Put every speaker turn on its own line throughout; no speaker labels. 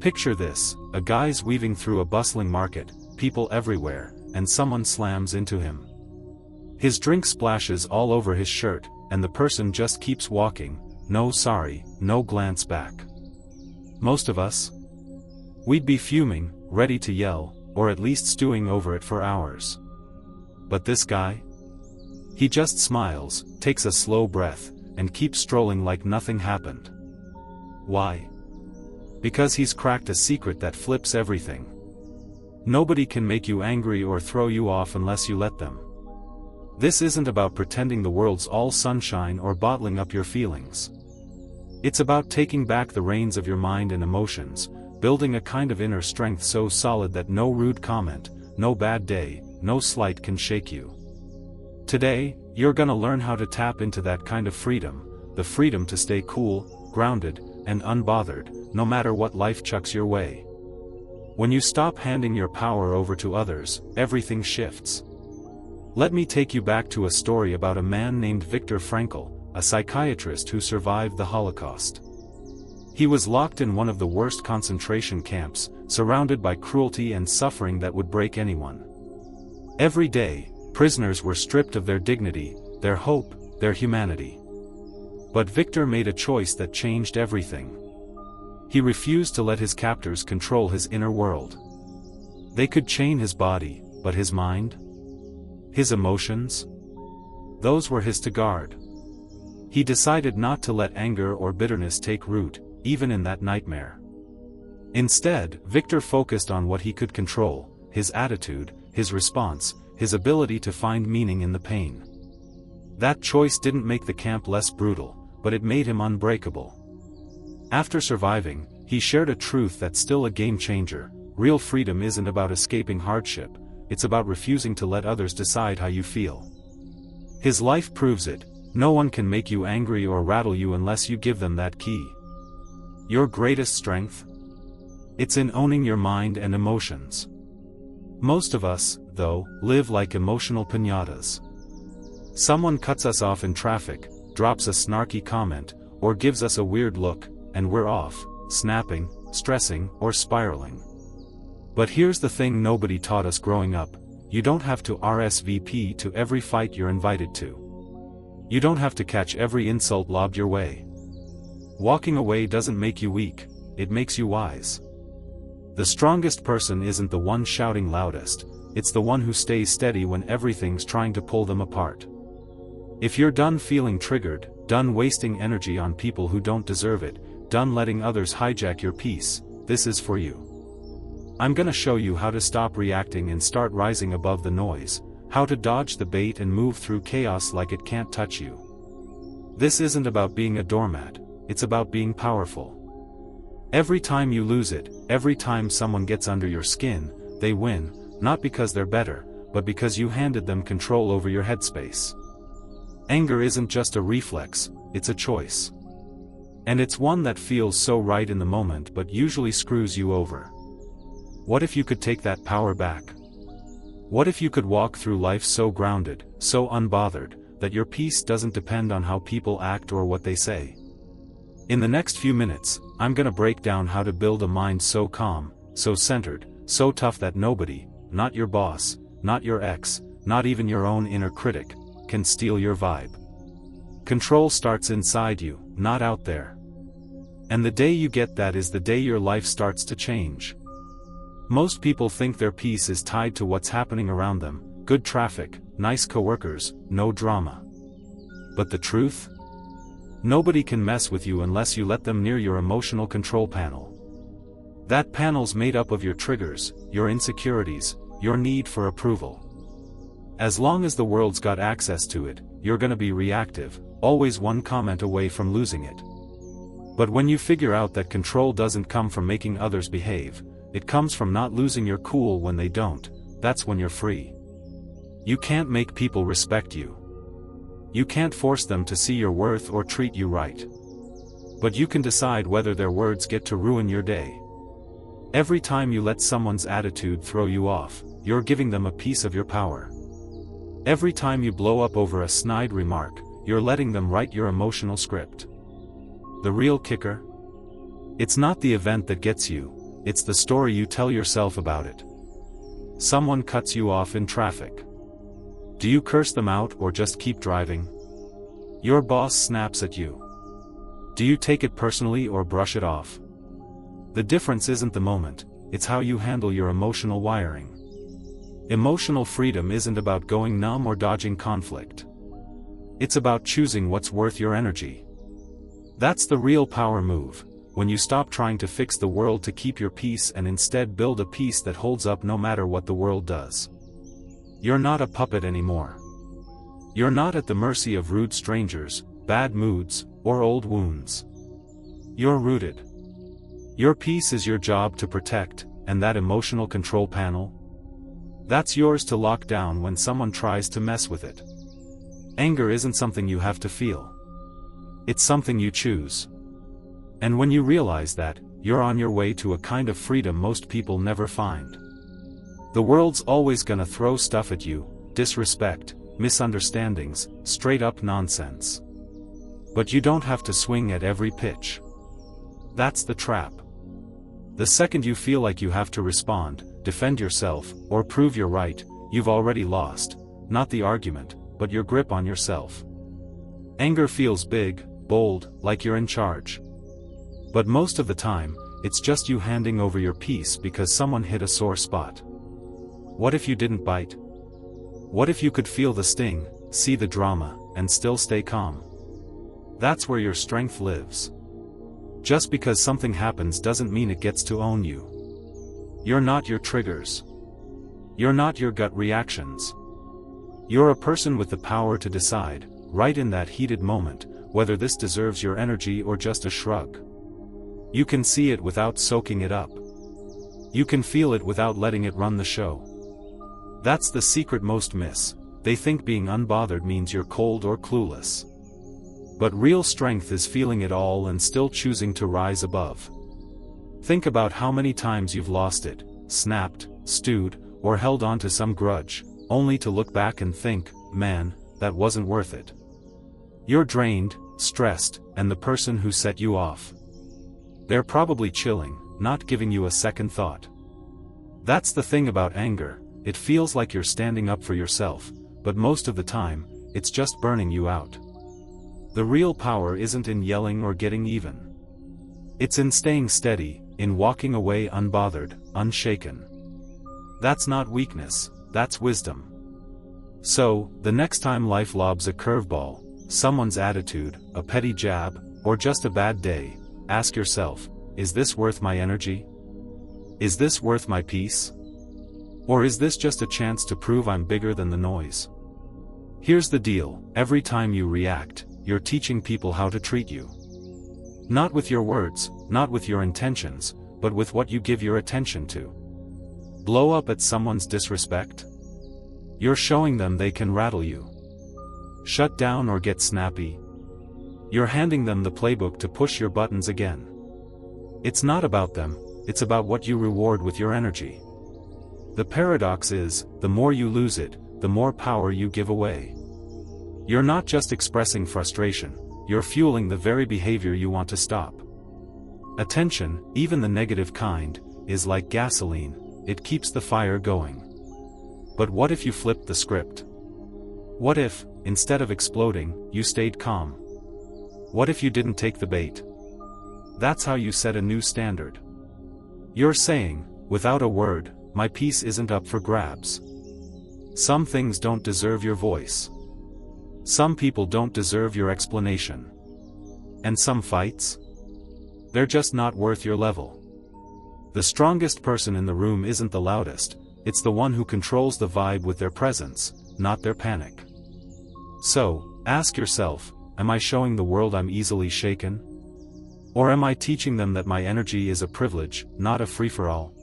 Picture this: a guy's weaving through a bustling market, people everywhere, and someone slams into him. His drink splashes all over his shirt, and the person just keeps walking, no sorry, no glance back. Most of us? We'd be fuming, ready to yell, or at least stewing over it for hours. But this guy? He just smiles, takes a slow breath, and keeps strolling like nothing happened. Why? Because he's cracked a secret that flips everything. Nobody can make you angry or throw you off unless you let them. This isn't about pretending the world's all sunshine or bottling up your feelings. It's about taking back the reins of your mind and emotions, building a kind of inner strength so solid that no rude comment, no bad day, no slight can shake you. Today, you're gonna learn how to tap into that kind of freedom, the freedom to stay cool, grounded, and unbothered, no matter what life chucks your way. When you stop handing your power over to others, everything shifts. Let me take you back to a story about a man named Viktor Frankl, a psychiatrist who survived the Holocaust. He was locked in one of the worst concentration camps, surrounded by cruelty and suffering that would break anyone. Every day, prisoners were stripped of their dignity, their hope, their humanity. But Viktor made a choice that changed everything. He refused to let his captors control his inner world. They could chain his body, but his mind? His emotions? Those were his to guard. He decided not to let anger or bitterness take root, even in that nightmare. Instead, Viktor focused on what he could control: his attitude, his response, his ability to find meaning in the pain. That choice didn't make the camp less brutal, but it made him unbreakable. After surviving, he shared a truth that's still a game changer: real freedom isn't about escaping hardship, it's about refusing to let others decide how you feel. His life proves it: no one can make you angry or rattle you unless you give them that key. Your greatest strength? It's in owning your mind and emotions. Most of us, though, live like emotional piñatas. Someone cuts us off in traffic, drops a snarky comment, or gives us a weird look, and we're off, snapping, stressing, or spiraling. But here's the thing nobody taught us growing up: you don't have to RSVP to every fight you're invited to. You don't have to catch every insult lobbed your way. Walking away doesn't make you weak, it makes you wise. The strongest person isn't the one shouting loudest, it's the one who stays steady when everything's trying to pull them apart. If you're done feeling triggered, done wasting energy on people who don't deserve it, done letting others hijack your peace, this is for you. I'm gonna show you how to stop reacting and start rising above the noise, how to dodge the bait and move through chaos like it can't touch you. This isn't about being a doormat, it's about being powerful. Every time you lose it, every time someone gets under your skin, they win, not because they're better, but because you handed them control over your headspace. Anger isn't just a reflex, it's a choice. And it's one that feels so right in the moment but usually screws you over. What if you could take that power back? What if you could walk through life so grounded, so unbothered, that your peace doesn't depend on how people act or what they say? In the next few minutes, I'm gonna break down how to build a mind so calm, so centered, so tough that nobody, not your boss, not your ex, not even your own inner critic, can steal your vibe. Control starts inside you, not out there. And the day you get that is the day your life starts to change. Most people think their peace is tied to what's happening around them: good traffic, nice coworkers, no drama. But the truth? Nobody can mess with you unless you let them near your emotional control panel. That panel's made up of your triggers, your insecurities, your need for approval. As long as the world's got access to it, you're gonna be reactive, always one comment away from losing it. But when you figure out that control doesn't come from making others behave, it comes from not losing your cool when they don't, that's when you're free. You can't make people respect you. You can't force them to see your worth or treat you right. But you can decide whether their words get to ruin your day. Every time you let someone's attitude throw you off, you're giving them a piece of your power. Every time you blow up over a snide remark, you're letting them write your emotional script. The real kicker? It's not the event that gets you, it's the story you tell yourself about it. Someone cuts you off in traffic. Do you curse them out or just keep driving? Your boss snaps at you. Do you take it personally or brush it off? The difference isn't the moment, it's how you handle your emotional wiring. Emotional freedom isn't about going numb or dodging conflict. It's about choosing what's worth your energy. That's the real power move, when you stop trying to fix the world to keep your peace and instead build a peace that holds up no matter what the world does. You're not a puppet anymore. You're not at the mercy of rude strangers, bad moods, or old wounds. You're rooted. Your peace is your job to protect, and that emotional control panel? That's yours to lock down when someone tries to mess with it. Anger isn't something you have to feel. It's something you choose. And when you realize that, you're on your way to a kind of freedom most people never find. The world's always gonna throw stuff at you, disrespect, misunderstandings, straight up nonsense. But you don't have to swing at every pitch. That's the trap. The second you feel like you have to respond, defend yourself, or prove you're right, you've already lost, not the argument, but your grip on yourself. Anger feels big, bold, like you're in charge. But most of the time, it's just you handing over your peace because someone hit a sore spot. What if you didn't bite? What if you could feel the sting, see the drama, and still stay calm? That's where your strength lives. Just because something happens doesn't mean it gets to own you. You're not your triggers. You're not your gut reactions. You're a person with the power to decide, right in that heated moment, whether this deserves your energy or just a shrug. You can see it without soaking it up. You can feel it without letting it run the show. That's the secret most miss. They think being unbothered means you're cold or clueless. But real strength is feeling it all and still choosing to rise above. Think about how many times you've lost it, snapped, stewed, or held on to some grudge, only to look back and think, man, that wasn't worth it. You're drained, stressed, and the person who set you off. They're probably chilling, not giving you a second thought. That's the thing about anger, it feels like you're standing up for yourself, but most of the time, it's just burning you out. The real power isn't in yelling or getting even. It's in staying steady, in walking away unbothered, unshaken. That's not weakness, that's wisdom. So, the next time life lobs a curveball, someone's attitude, a petty jab, or just a bad day, ask yourself, is this worth my energy? Is this worth my peace? Or is this just a chance to prove I'm bigger than the noise? Here's the deal, every time you react, you're teaching people how to treat you. Not with your words, not with your intentions, but with what you give your attention to. Blow up at someone's disrespect? You're showing them they can rattle you. Shut down or get snappy? You're handing them the playbook to push your buttons again. It's not about them, it's about what you reward with your energy. The paradox is, the more you lose it, the more power you give away. You're not just expressing frustration, you're fueling the very behavior you want to stop. Attention, even the negative kind, is like gasoline, it keeps the fire going. But what if you flipped the script? What if, instead of exploding, you stayed calm? What if you didn't take the bait? That's how you set a new standard. You're saying, without a word, my peace isn't up for grabs. Some things don't deserve your voice. Some people don't deserve your explanation. And some fights? They're just not worth your level. The strongest person in the room isn't the loudest, it's the one who controls the vibe with their presence, not their panic. So, ask yourself, am I showing the world I'm easily shaken? Or am I teaching them that my energy is a privilege, not a free-for-all?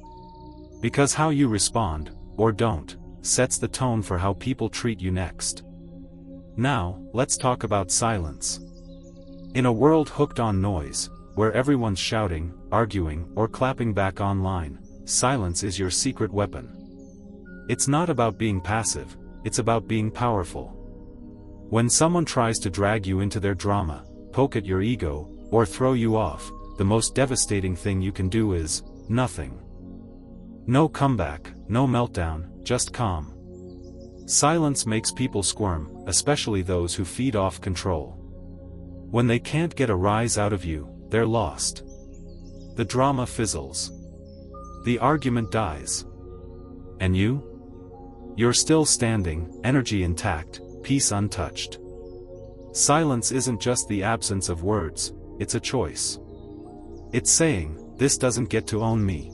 Because how you respond, or don't, sets the tone for how people treat you next. Now, let's talk about silence. In a world hooked on noise, where everyone's shouting, arguing, or clapping back online, silence is your secret weapon. It's not about being passive, it's about being powerful. When someone tries to drag you into their drama, poke at your ego, or throw you off, the most devastating thing you can do is nothing. No comeback, no meltdown, just calm. Silence makes people squirm, especially those who feed off control. When they can't get a rise out of you, they're lost. The drama fizzles. The argument dies. And you? You're still standing, energy intact, peace untouched. Silence isn't just the absence of words, it's a choice. It's saying, this doesn't get to own me.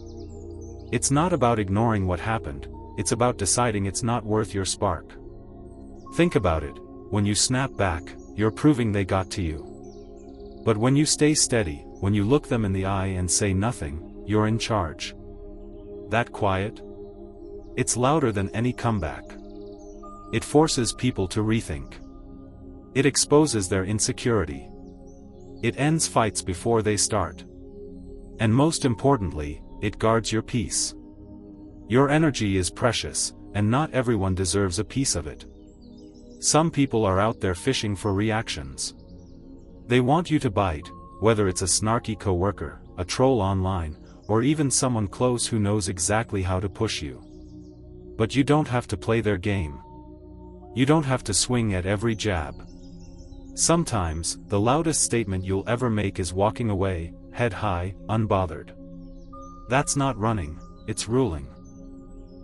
It's not about ignoring what happened, it's about deciding it's not worth your spark. Think about it, when you snap back, you're proving they got to you. But when you stay steady, when you look them in the eye and say nothing, you're in charge. That quiet? It's louder than any comeback. It forces people to rethink. It exposes their insecurity. It ends fights before they start. And most importantly, it guards your peace. Your energy is precious, and not everyone deserves a piece of it. Some people are out there fishing for reactions. They want you to bite, whether it's a snarky coworker, a troll online, or even someone close who knows exactly how to push you. But you don't have to play their game. You don't have to swing at every jab. Sometimes, the loudest statement you'll ever make is walking away, head high, unbothered. That's not running, it's ruling.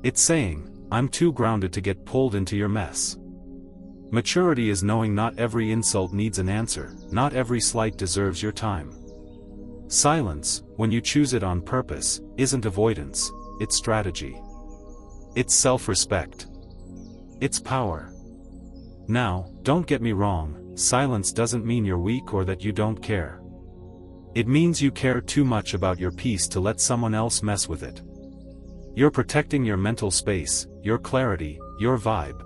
It's saying, I'm too grounded to get pulled into your mess. Maturity is knowing not every insult needs an answer, not every slight deserves your time. Silence, when you choose it on purpose, isn't avoidance, it's strategy. It's self-respect. It's power. Now, don't get me wrong, silence doesn't mean you're weak or that you don't care. It means you care too much about your peace to let someone else mess with it. You're protecting your mental space, your clarity, your vibe.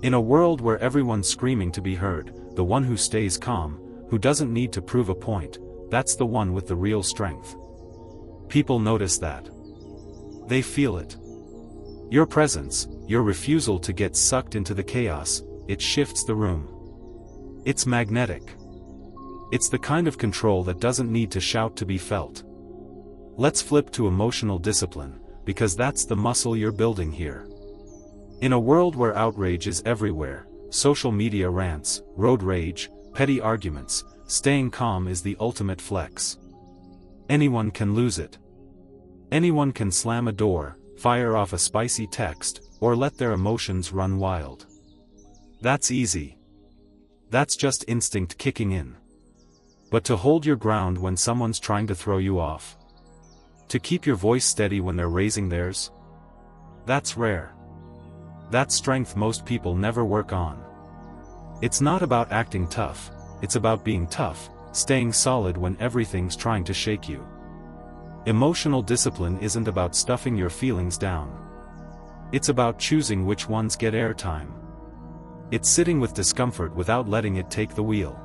In a world where everyone's screaming to be heard, the one who stays calm, who doesn't need to prove a point, that's the one with the real strength. People notice that. They feel it. Your presence, your refusal to get sucked into the chaos, it shifts the room. It's magnetic. It's the kind of control that doesn't need to shout to be felt. Let's flip to emotional discipline, because that's the muscle you're building here. In a world where outrage is everywhere, social media rants, road rage, petty arguments, staying calm is the ultimate flex. Anyone can lose it. Anyone can slam a door, fire off a spicy text, or let their emotions run wild. That's easy. That's just instinct kicking in. But to hold your ground when someone's trying to throw you off, to keep your voice steady when they're raising theirs, that's rare. That's strength most people never work on. It's not about acting tough, it's about being tough, staying solid when everything's trying to shake you. Emotional discipline isn't about stuffing your feelings down. It's about choosing which ones get airtime. It's sitting with discomfort without letting it take the wheel.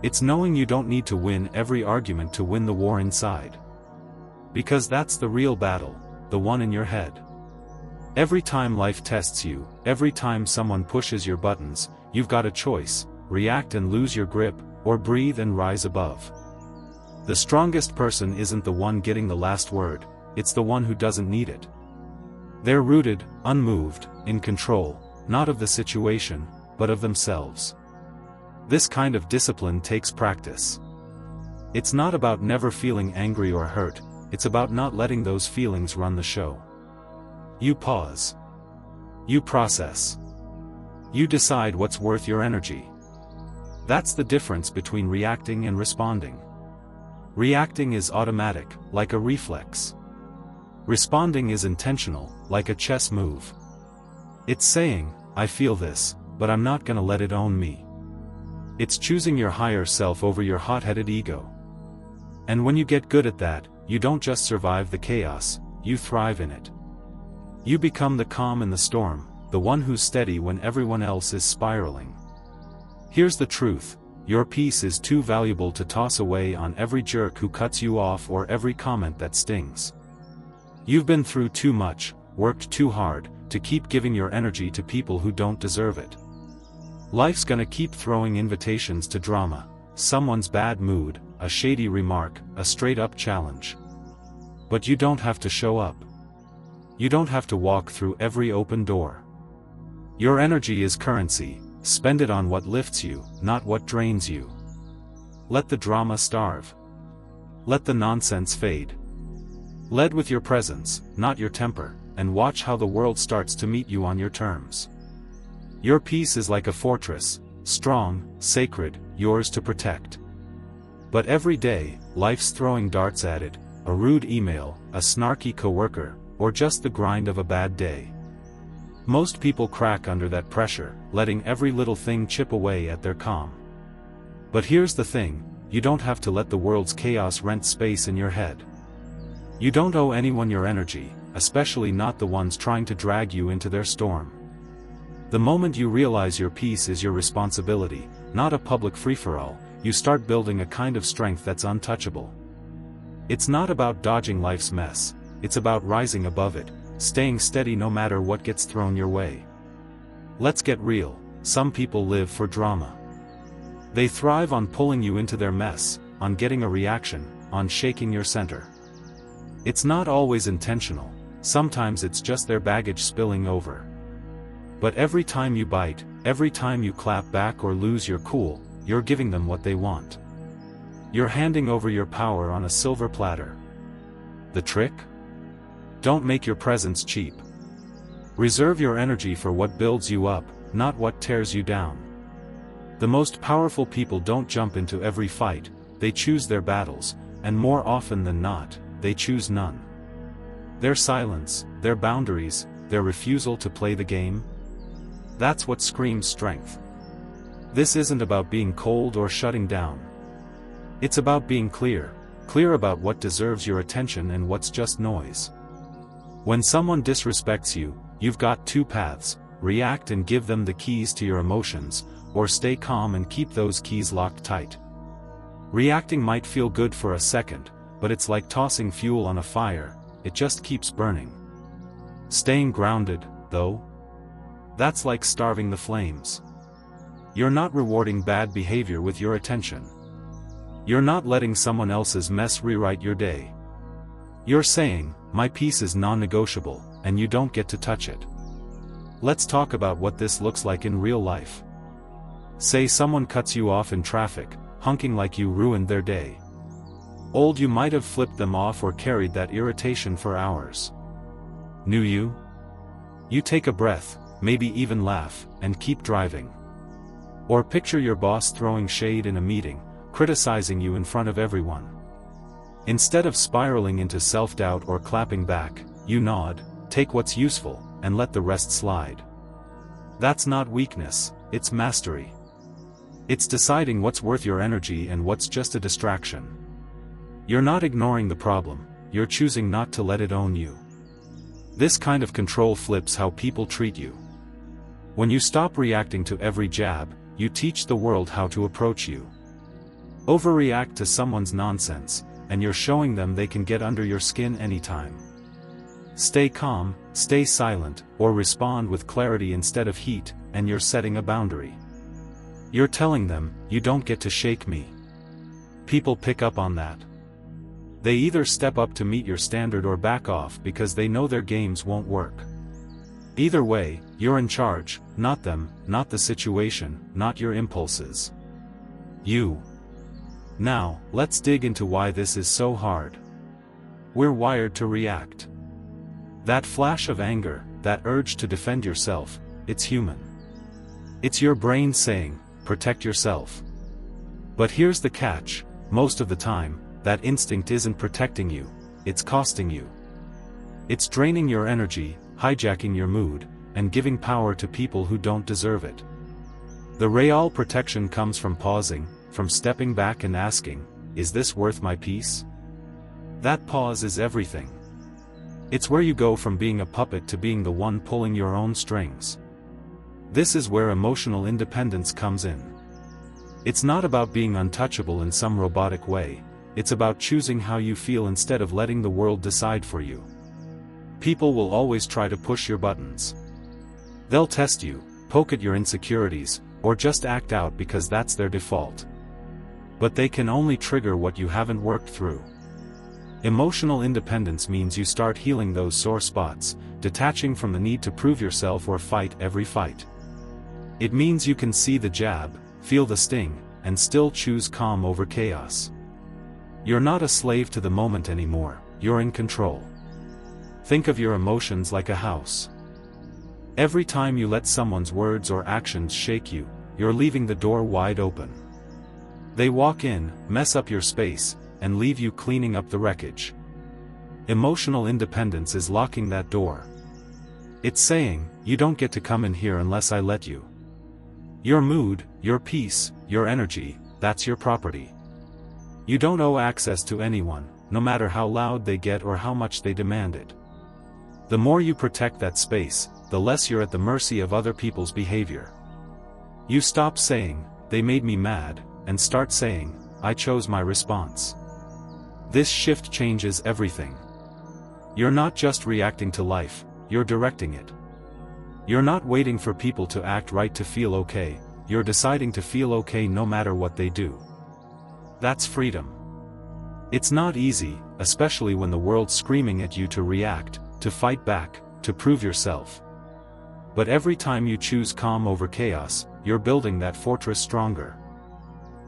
It's knowing you don't need to win every argument to win the war inside. Because that's the real battle, the one in your head. Every time life tests you, every time someone pushes your buttons, you've got a choice: react and lose your grip, or breathe and rise above. The strongest person isn't the one getting the last word, it's the one who doesn't need it. They're rooted, unmoved, in control, not of the situation, but of themselves. This kind of discipline takes practice. It's not about never feeling angry or hurt, it's about not letting those feelings run the show. You pause. You process. You decide what's worth your energy. That's the difference between reacting and responding. Reacting is automatic, like a reflex. Responding is intentional, like a chess move. It's saying, I feel this, but I'm not gonna let it own me. It's choosing your higher self over your hot-headed ego. And when you get good at that, you don't just survive the chaos, you thrive in it. You become the calm in the storm, the one who's steady when everyone else is spiraling. Here's the truth: your peace is too valuable to toss away on every jerk who cuts you off or every comment that stings. You've been through too much, worked too hard, to keep giving your energy to people who don't deserve it. Life's gonna keep throwing invitations to drama, someone's bad mood, a shady remark, a straight-up challenge. But you don't have to show up. You don't have to walk through every open door. Your energy is currency. Spend it on what lifts you, not what drains you. Let the drama starve. Let the nonsense fade. Lead with your presence, not your temper, and watch how the world starts to meet you on your terms. Your peace is like a fortress, strong, sacred, yours to protect. But every day, life's throwing darts at it, a rude email, a snarky coworker, or just the grind of a bad day. Most people crack under that pressure, letting every little thing chip away at their calm. But here's the thing, you don't have to let the world's chaos rent space in your head. You don't owe anyone your energy, especially not the ones trying to drag you into their storm. The moment you realize your peace is your responsibility, not a public free-for-all, you start building a kind of strength that's untouchable. It's not about dodging life's mess, it's about rising above it, staying steady no matter what gets thrown your way. Let's get real, some people live for drama. They thrive on pulling you into their mess, on getting a reaction, on shaking your center. It's not always intentional, sometimes it's just their baggage spilling over. But every time you bite, every time you clap back or lose your cool, you're giving them what they want. You're handing over your power on a silver platter. The trick? Don't make your presence cheap. Reserve your energy for what builds you up, not what tears you down. The most powerful people don't jump into every fight, they choose their battles, and more often than not, they choose none. Their silence, their boundaries, their refusal to play the game. That's what screams strength. This isn't about being cold or shutting down. It's about being clear about what deserves your attention and what's just noise. When someone disrespects you, you've got two paths: react and give them the keys to your emotions, or stay calm and keep those keys locked tight. Reacting might feel good for a second, but it's like tossing fuel on a fire, it just keeps burning. Staying grounded, though? That's like starving the flames. You're not rewarding bad behavior with your attention. You're not letting someone else's mess rewrite your day. You're saying, my peace is non-negotiable, and you don't get to touch it. Let's talk about what this looks like in real life. Say someone cuts you off in traffic, honking like you ruined their day. You might have flipped them off or carried that irritation for hours. New you? You take a breath, maybe even laugh, and keep driving. Or picture your boss throwing shade in a meeting, criticizing you in front of everyone. Instead of spiraling into self-doubt or clapping back, you nod, take what's useful, and let the rest slide. That's not weakness, it's mastery. It's deciding what's worth your energy and what's just a distraction. You're not ignoring the problem, you're choosing not to let it own you. This kind of control flips how people treat you. When you stop reacting to every jab, you teach the world how to approach you. Overreact to someone's nonsense, and you're showing them they can get under your skin anytime. Stay calm, stay silent, or respond with clarity instead of heat, and you're setting a boundary. You're telling them, you don't get to shake me. People pick up on that. They either step up to meet your standard or back off because they know their games won't work. Either way, you're in charge, not them, not the situation, not your impulses. You. Now, let's dig into why this is so hard. We're wired to react. That flash of anger, that urge to defend yourself, it's human. It's your brain saying, protect yourself. But here's the catch, most of the time, that instinct isn't protecting you, it's costing you. It's draining your energy, hijacking your mood, and giving power to people who don't deserve it. The real protection comes from pausing, from stepping back and asking, is this worth my peace? That pause is everything. It's where you go from being a puppet to being the one pulling your own strings. This is where emotional independence comes in. It's not about being untouchable in some robotic way, it's about choosing how you feel instead of letting the world decide for you. People will always try to push your buttons. They'll test you, poke at your insecurities, or just act out because that's their default. But they can only trigger what you haven't worked through. Emotional independence means you start healing those sore spots, detaching from the need to prove yourself or fight every fight. It means you can see the jab, feel the sting, and still choose calm over chaos. You're not a slave to the moment anymore, you're in control. Think of your emotions like a house. Every time you let someone's words or actions shake you, you're leaving the door wide open. They walk in, mess up your space, and leave you cleaning up the wreckage. Emotional independence is locking that door. It's saying, you don't get to come in here unless I let you. Your mood, your peace, your energy, that's your property. You don't owe access to anyone, no matter how loud they get or how much they demand it. The more you protect that space, the less you're at the mercy of other people's behavior. You stop saying, they made me mad, and start saying, I chose my response. This shift changes everything. You're not just reacting to life, you're directing it. You're not waiting for people to act right to feel okay, you're deciding to feel okay no matter what they do. That's freedom. It's not easy, especially when the world's screaming at you to react, to fight back, to prove yourself. But every time you choose calm over chaos, you're building that fortress stronger.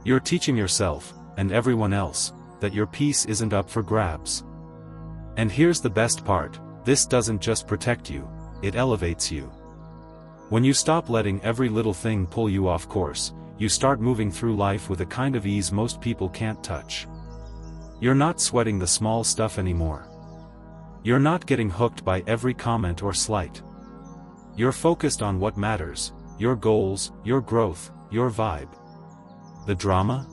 You're teaching yourself, and everyone else, that your peace isn't up for grabs. And here's the best part, this doesn't just protect you, it elevates you. When you stop letting every little thing pull you off course, you start moving through life with a kind of ease most people can't touch. You're not sweating the small stuff anymore. You're not getting hooked by every comment or slight. You're focused on what matters, your goals, your growth, your vibe. The drama?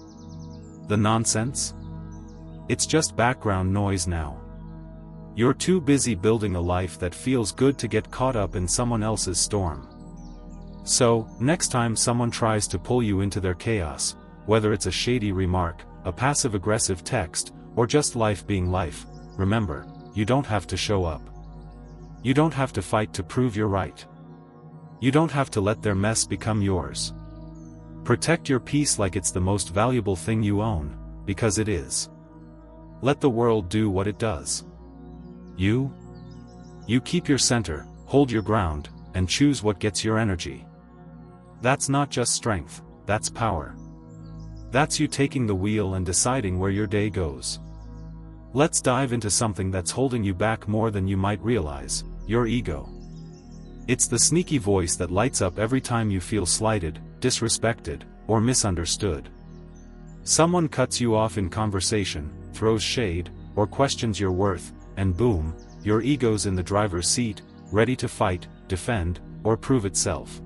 The nonsense? It's just background noise now. You're too busy building a life that feels good to get caught up in someone else's storm. So, next time someone tries to pull you into their chaos, whether it's a shady remark, a passive-aggressive text, or just life being life, remember, you don't have to show up. You don't have to fight to prove you're right. You don't have to let their mess become yours. Protect your peace like it's the most valuable thing you own, because it is. Let the world do what it does. You keep your center, hold your ground, and choose what gets your energy. That's not just strength, that's power. That's you taking the wheel and deciding where your day goes. Let's dive into something that's holding you back more than you might realize, your ego. It's the sneaky voice that lights up every time you feel slighted, disrespected, or misunderstood. Someone cuts you off in conversation, throws shade, or questions your worth, and boom, your ego's in the driver's seat, ready to fight, defend, or prove itself.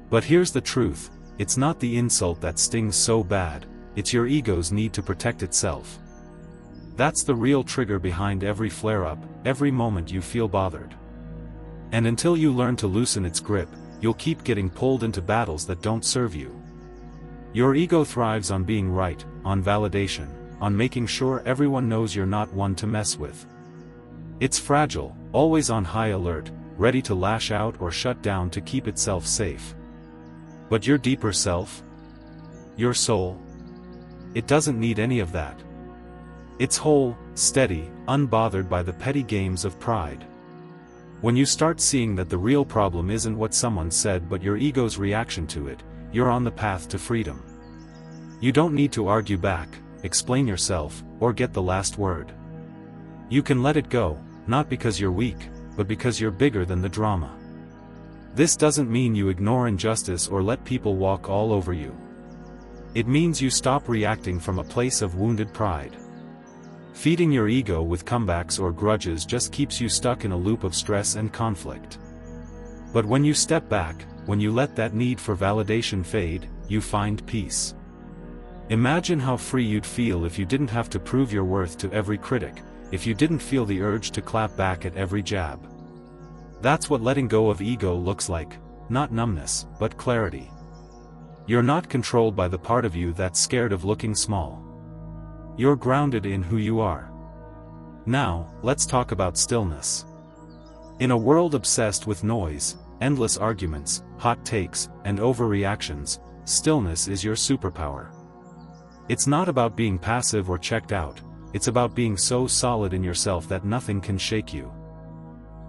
But here's the truth, it's not the insult that stings so bad, it's your ego's need to protect itself. That's the real trigger behind every flare-up, every moment you feel bothered. And until you learn to loosen its grip, you'll keep getting pulled into battles that don't serve you. Your ego thrives on being right, on validation, on making sure everyone knows you're not one to mess with. It's fragile, always on high alert, ready to lash out or shut down to keep itself safe. But your deeper self? Your soul? It doesn't need any of that. It's whole, steady, unbothered by the petty games of pride. When you start seeing that the real problem isn't what someone said but your ego's reaction to it, you're on the path to freedom. You don't need to argue back, explain yourself, or get the last word. You can let it go, not because you're weak, but because you're bigger than the drama. This doesn't mean you ignore injustice or let people walk all over you. It means you stop reacting from a place of wounded pride. Feeding your ego with comebacks or grudges just keeps you stuck in a loop of stress and conflict. But when you step back, when you let that need for validation fade, you find peace. Imagine how free you'd feel if you didn't have to prove your worth to every critic, if you didn't feel the urge to clap back at every jab. That's what letting go of ego looks like, not numbness, but clarity. You're not controlled by the part of you that's scared of looking small. You're grounded in who you are. Now, let's talk about stillness. In a world obsessed with noise, endless arguments, hot takes, and overreactions, stillness is your superpower. It's not about being passive or checked out, it's about being so solid in yourself that nothing can shake you.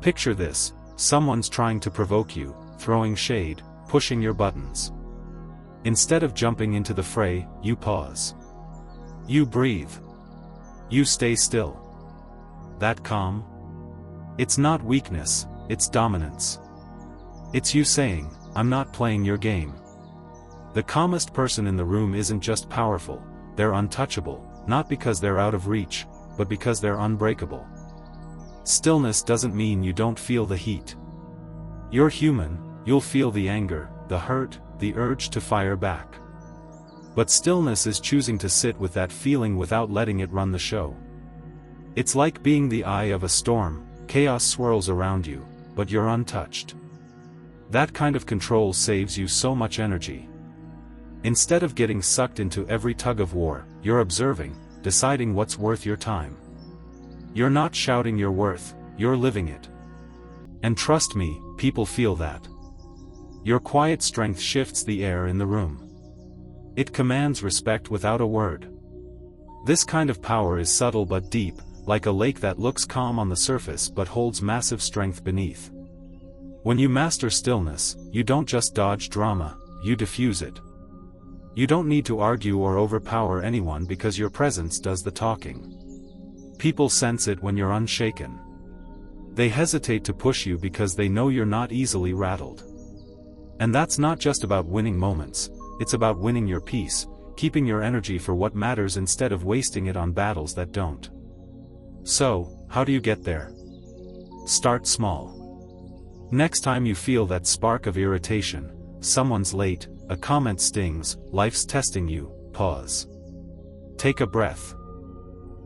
Picture this: someone's trying to provoke you, throwing shade, pushing your buttons. Instead of jumping into the fray, you pause. You breathe. You stay still. That calm? It's not weakness, it's dominance. It's you saying, "I'm not playing your game." The calmest person in the room isn't just powerful, they're untouchable, not because they're out of reach, but because they're unbreakable. Stillness doesn't mean you don't feel the heat. You're human, you'll feel the anger, the hurt, the urge to fire back. But stillness is choosing to sit with that feeling without letting it run the show. It's like being the eye of a storm, chaos swirls around you, but you're untouched. That kind of control saves you so much energy. Instead of getting sucked into every tug of war, you're observing, deciding what's worth your time. You're not shouting your worth, you're living it. And trust me, people feel that. Your quiet strength shifts the air in the room. It commands respect without a word. This kind of power is subtle but deep, like a lake that looks calm on the surface but holds massive strength beneath. When you master stillness, you don't just dodge drama, you diffuse it. You don't need to argue or overpower anyone because your presence does the talking. People sense it when you're unshaken. They hesitate to push you because they know you're not easily rattled. And that's not just about winning moments, it's about winning your peace, keeping your energy for what matters instead of wasting it on battles that don't. So, how do you get there? Start small. Next time you feel that spark of irritation, someone's late, a comment stings, life's testing you, pause. Take a breath.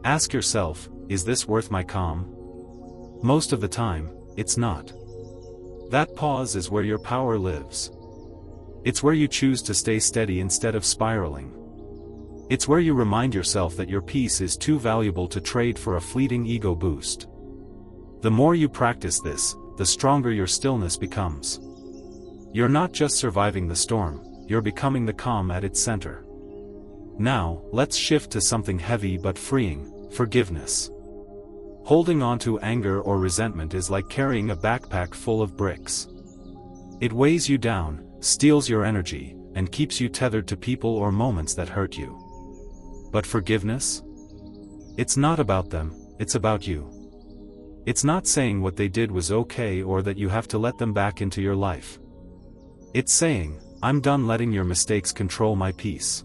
Ask yourself, is this worth my calm? Most of the time, it's not. That pause is where your power lives. It's where you choose to stay steady instead of spiraling. It's where you remind yourself that your peace is too valuable to trade for a fleeting ego boost. The more you practice this, the stronger your stillness becomes. You're not just surviving the storm, you're becoming the calm at its center. Now, let's shift to something heavy but freeing: forgiveness. Holding on to anger or resentment is like carrying a backpack full of bricks. It weighs you down, steals your energy, and keeps you tethered to people or moments that hurt you. But forgiveness? It's not about them, it's about you. It's not saying what they did was okay or that you have to let them back into your life. It's saying, "I'm done letting your mistakes control my peace."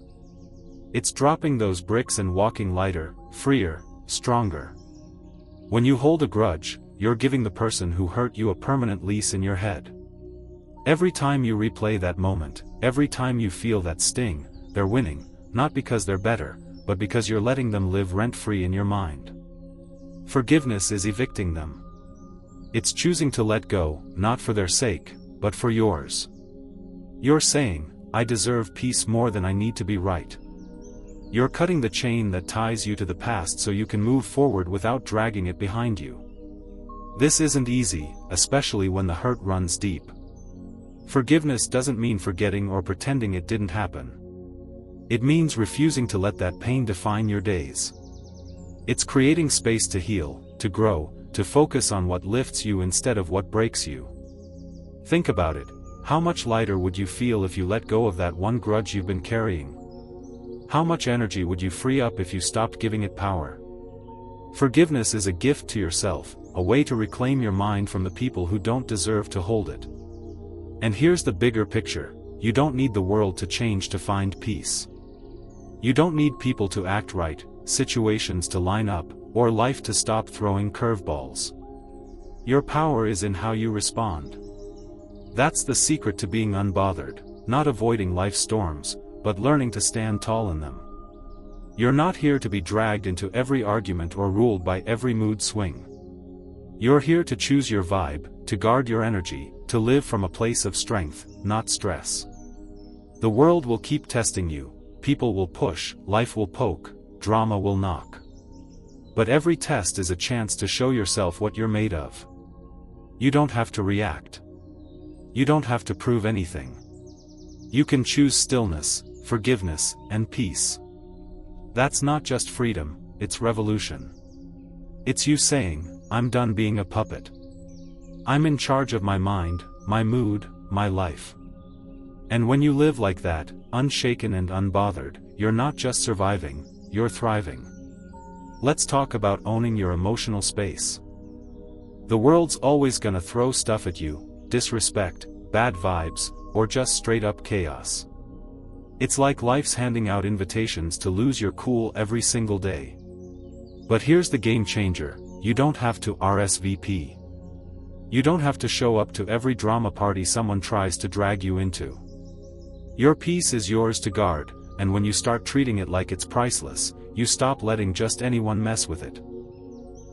It's dropping those bricks and walking lighter, freer, stronger. When you hold a grudge, you're giving the person who hurt you a permanent lease in your head. Every time you replay that moment, every time you feel that sting, they're winning, not because they're better, but because you're letting them live rent-free in your mind. Forgiveness is evicting them. It's choosing to let go, not for their sake, but for yours. You're saying, "I deserve peace more than I need to be right." You're cutting the chain that ties you to the past so you can move forward without dragging it behind you. This isn't easy, especially when the hurt runs deep. Forgiveness doesn't mean forgetting or pretending it didn't happen. It means refusing to let that pain define your days. It's creating space to heal, to grow, to focus on what lifts you instead of what breaks you. Think about it. How much lighter would you feel if you let go of that one grudge you've been carrying? How much energy would you free up if you stopped giving it power? Forgiveness is a gift to yourself, a way to reclaim your mind from the people who don't deserve to hold it. And here's the bigger picture: you don't need the world to change to find peace. You don't need people to act right, situations to line up, or life to stop throwing curveballs. Your power is in how you respond. That's the secret to being unbothered, not avoiding life's storms, but learning to stand tall in them. You're not here to be dragged into every argument or ruled by every mood swing. You're here to choose your vibe, to guard your energy, to live from a place of strength, not stress. The world will keep testing you, people will push, life will poke, drama will knock. But every test is a chance to show yourself what you're made of. You don't have to react. You don't have to prove anything. You can choose stillness, forgiveness, and peace. That's not just freedom, it's revolution. It's you saying, I'm done being a puppet. I'm in charge of my mind, my mood, my life. And when you live like that, unshaken and unbothered, you're not just surviving, you're thriving. Let's talk about owning your emotional space. The world's always gonna throw stuff at you, disrespect, bad vibes, or just straight up chaos. It's like life's handing out invitations to lose your cool every single day. But here's the game changer, you don't have to RSVP. You don't have to show up to every drama party someone tries to drag you into. Your peace is yours to guard, and when you start treating it like it's priceless, you stop letting just anyone mess with it.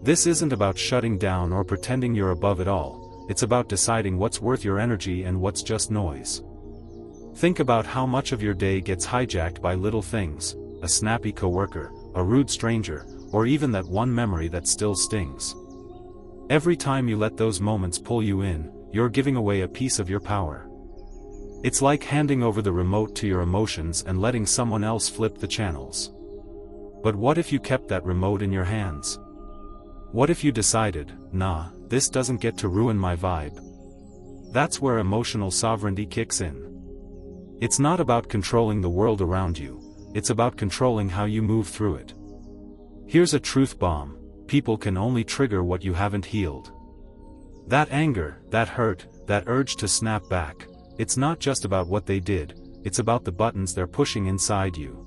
This isn't about shutting down or pretending you're above it all, it's about deciding what's worth your energy and what's just noise. Think about how much of your day gets hijacked by little things, a snappy coworker, a rude stranger, or even that one memory that still stings. Every time you let those moments pull you in, you're giving away a piece of your power. It's like handing over the remote to your emotions and letting someone else flip the channels. But what if you kept that remote in your hands? What if you decided, nah, this doesn't get to ruin my vibe? That's where emotional sovereignty kicks in. It's not about controlling the world around you, it's about controlling how you move through it. Here's a truth bomb, people can only trigger what you haven't healed. That anger, that hurt, that urge to snap back, it's not just about what they did, it's about the buttons they're pushing inside you.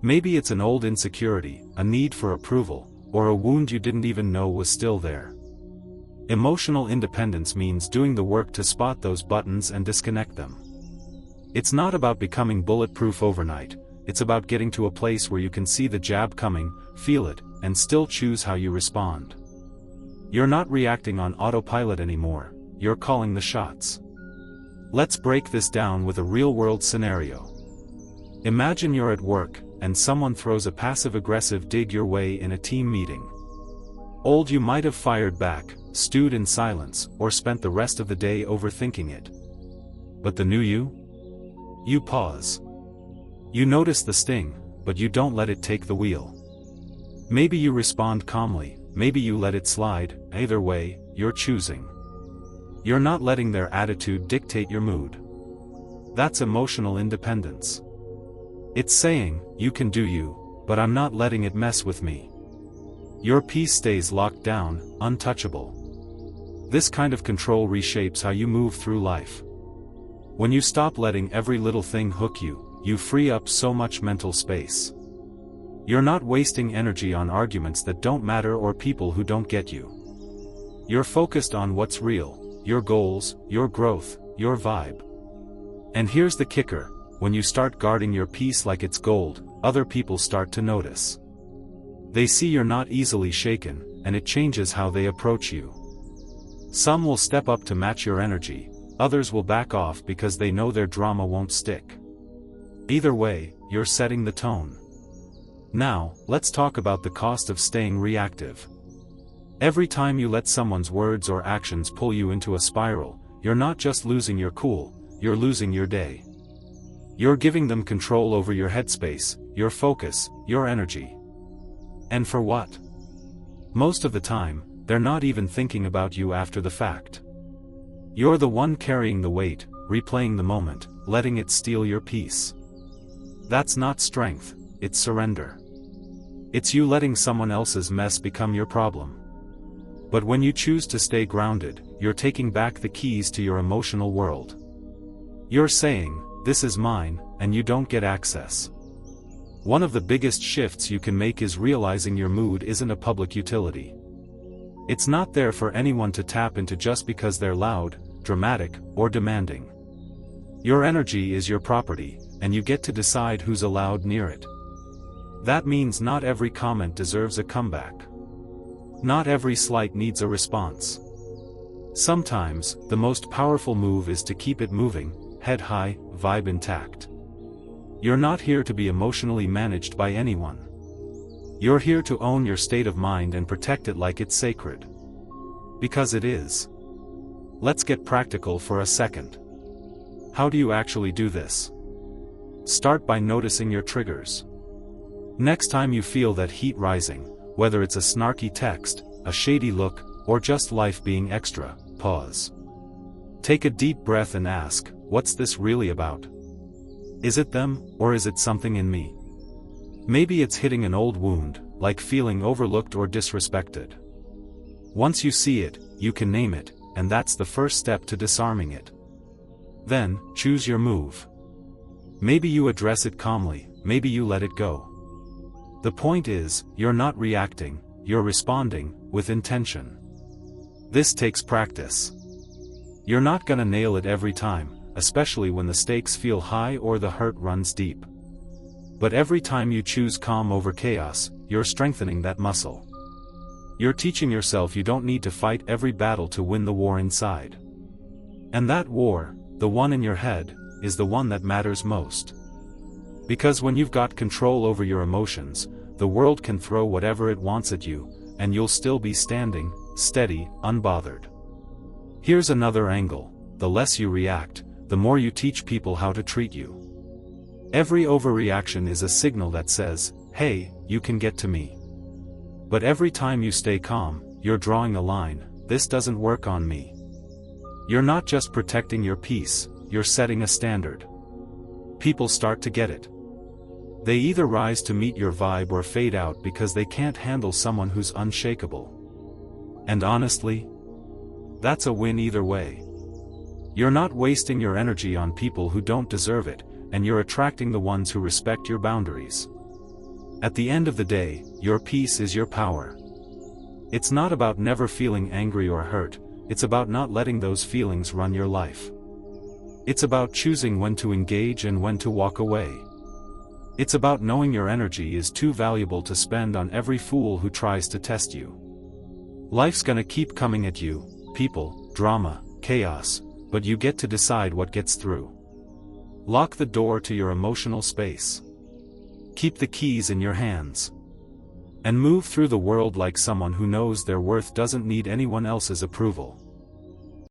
Maybe it's an old insecurity, a need for approval, or a wound you didn't even know was still there. Emotional independence means doing the work to spot those buttons and disconnect them. It's not about becoming bulletproof overnight, it's about getting to a place where you can see the jab coming, feel it, and still choose how you respond. You're not reacting on autopilot anymore, you're calling the shots. Let's break this down with a real-world scenario. Imagine you're at work, and someone throws a passive-aggressive dig your way in a team meeting. Old you might have fired back, stewed in silence, or spent the rest of the day overthinking it. But the new you? You pause. You notice the sting, but you don't let it take the wheel. Maybe you respond calmly, maybe you let it slide, either way, you're choosing. You're not letting their attitude dictate your mood. That's emotional independence. It's saying, you can do you, but I'm not letting it mess with me. Your peace stays locked down, untouchable. This kind of control reshapes how you move through life. When you stop letting every little thing hook you, you free up so much mental space. You're not wasting energy on arguments that don't matter or people who don't get you. You're focused on what's real, your goals, your growth, your vibe. And here's the kicker, when you start guarding your peace like it's gold, other people start to notice. They see you're not easily shaken, and it changes how they approach you. Some will step up to match your energy, others will back off because they know their drama won't stick. Either way, you're setting the tone. Now, let's talk about the cost of staying reactive. Every time you let someone's words or actions pull you into a spiral, you're not just losing your cool, you're losing your day. You're giving them control over your headspace, your focus, your energy. And for what? Most of the time, they're not even thinking about you after the fact. You're the one carrying the weight, replaying the moment, letting it steal your peace. That's not strength, it's surrender. It's you letting someone else's mess become your problem. But when you choose to stay grounded, you're taking back the keys to your emotional world. You're saying, this is mine, and you don't get access. One of the biggest shifts you can make is realizing your mood isn't a public utility. It's not there for anyone to tap into just because they're loud, dramatic, or demanding. Your energy is your property, and you get to decide who's allowed near it. That means not every comment deserves a comeback. Not every slight needs a response. Sometimes, the most powerful move is to keep it moving, head high, vibe intact. You're not here to be emotionally managed by anyone. You're here to own your state of mind and protect it like it's sacred. Because it is. Let's get practical for a second. How do you actually do this? Start by noticing your triggers. Next time you feel that heat rising, whether it's a snarky text, a shady look, or just life being extra, pause. Take a deep breath and ask, what's this really about? Is it them, or is it something in me? Maybe it's hitting an old wound, like feeling overlooked or disrespected. Once you see it, you can name it, and that's the first step to disarming it. Then, choose your move. Maybe you address it calmly, maybe you let it go. The point is, you're not reacting, you're responding, with intention. This takes practice. You're not gonna nail it every time, especially when the stakes feel high or the hurt runs deep. But every time you choose calm over chaos, you're strengthening that muscle. You're teaching yourself you don't need to fight every battle to win the war inside. And that war, the one in your head, is the one that matters most. Because when you've got control over your emotions, the world can throw whatever it wants at you, and you'll still be standing, steady, unbothered. Here's another angle: the less you react, the more you teach people how to treat you. Every overreaction is a signal that says, hey, you can get to me. But every time you stay calm, you're drawing a line: this doesn't work on me. You're not just protecting your peace, you're setting a standard. People start to get it. They either rise to meet your vibe or fade out because they can't handle someone who's unshakable. And honestly, that's a win either way. You're not wasting your energy on people who don't deserve it, and you're attracting the ones who respect your boundaries. At the end of the day, your peace is your power. It's not about never feeling angry or hurt, it's about not letting those feelings run your life. It's about choosing when to engage and when to walk away. It's about knowing your energy is too valuable to spend on every fool who tries to test you. Life's gonna keep coming at you: people, drama, chaos, but you get to decide what gets through. Lock the door to your emotional space. Keep the keys in your hands. And move through the world like someone who knows their worth doesn't need anyone else's approval.